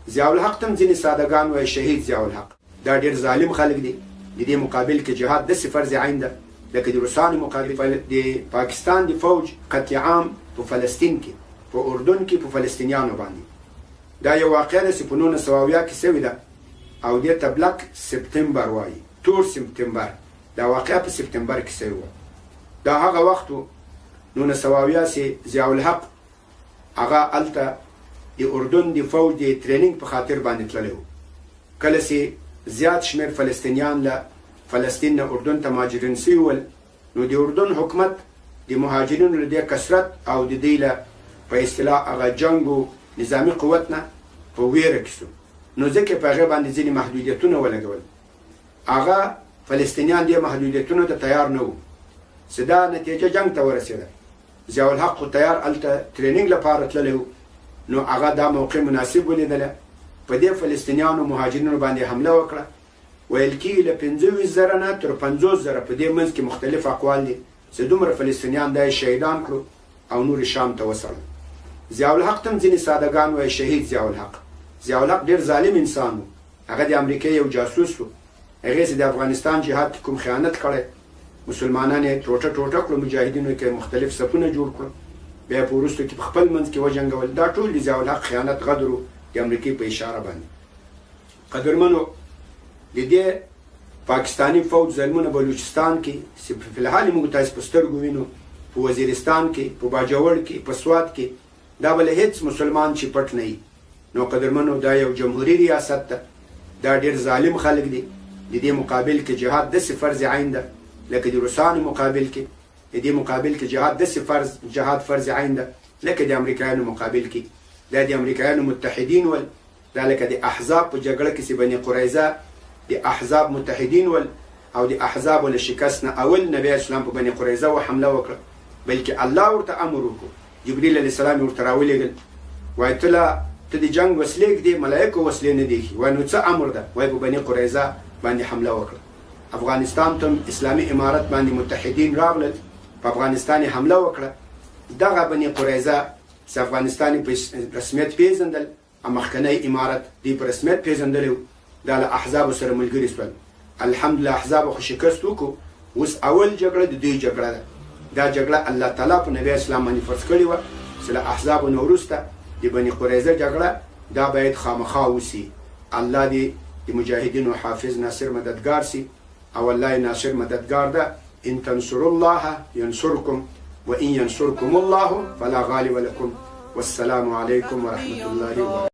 ضیاء الحق ته ځینې سادهګان وایي شهید ضیاء الحق. دا ډېر ظالم خلک دي. د دې مقابل کې جهاد داسې فرض عین ده لکه د روسانو مقابل د پاکستان د فوج قتل عام په فلسطین کې، په اردن کې په فلسطینیانو باندې. دا یو واقعه ده چې په 1970 کې شوې ده او دې ته بلاک سپتمبر وایي، تور سپتمبر. دا واقعه په سپتمبر کې شوې وه. دا هغه وخت و 1970 چې ضیاء الحق هغه هلته د اردن د فوج د ټریننګ په خاطر باندې تللی و. کله چې زیات شمېر فلسطینیان له فلسطین نه اردن ته مهاجرین سوي ول، نو د اردن حکومت د مهاجرینو له دې کثرت او د دوی له په اصطلاح هغه جنګ و نظامي قوت نه په ویره کې شو. نو ځکه په هغې باندې ځینې محدودیتونه ولګول. هغه فلسطینیان دې محدودیتونو ته تیار نه وو چې دا نتیجه جنګ ته ورسېده. ضیاء الحق خو تیار هلته ټریننګ لپاره تللی و، نو هغه دا موقع مناسب ولیدله، په دې فلسطینیانو مهاجرینو باندې حمله وکړه. ویل کېږي له 25,000 نه تر 50,000 په دې منځ کې مختلف اقوال دي چې دومره فلسطینیان دا شهیدان کړو او نور شام ته وسړل. ضیاء الحق ته ځینې سادهګان وایي شهید ضیاء الحق. ضیاء الحق ډېر ظالم انسان و. هغه د امریکا یو جاسوس و. هغې چې د افغانستان جهاد کې کوم خیانت کړی، مسلمانان یې ټوټه ټوټه کړو، مجاهدینو کې مختلف صفونه جوړ کړو، بیا په وروستو کې په خپل منځ کې وجنګول. دا ټول د ضیاء الحق خیانت غدر و د امریکې په اشاره باندې. قدرمنو، د دې پاکستانی فوج ظلمونه بلوچستان کې چې په الحال موږ تاسو په سترګو وینو، په وزیرستان کې، په باجوړ کې، په سوات کې، دا بل هیڅ مسلمان چې پټ نه وي. نو قدرمنو، دا یو جمهوریت ریاست ده. دا ډېر ظالم خلک دي. د دې مقابل کې جهاد داسې فرض عین ده لکه د روسانو مقابل کې. د دې مقابل کې جهاد داسې جهاد فرض عین ده لکه د امریکایانو مقابل کې. دا د امریکایانو متحدین ول. دا لکه د احزاب په جګړه کې چې بني قریظه د احزاب متحدین ول او د احزاب له شکست نه اول نبی اسلام په بني قریظه و حمله وکړه، بلکې الله ورته امر وکړو. جبرئیل علیه السلام ورته راولېږل، وایي ته د جنګ وسلې ږدې، ملایکو وسلې نه دي ایښي. وایي نو څه امر ده؟ وایي په بني قریظه باندې حمله وکړه. افغانستان ته اسلامي امارت باندې متحدین راغلل، په افغانستان یې حمله وکړه. دغه بني قریظه چې افغانستان په رسمیت پیژندل، مخکنی امارت دی په رسمیت پیژندلی و، دا له احزابو سره ملګري شول. الحمدلله احزابو خو شکست وکړو. اوس اول جګړه د دوی جګړه ده. دا جګړه الله تعالی په نبی اسلام باندې فرض کړې وه چې له احزابو نه وروسته د بني قریظه جګړه دا باید خامخا وسي. الله دې د مجاهدینو حافظ ناصر مددگار سي، او الله ناصر مددگار ده. ان تنصروا الله ينصركم وان ينصركم الله فلا غالب لكم. والسلام عليكم ورحمة الله وبركاته.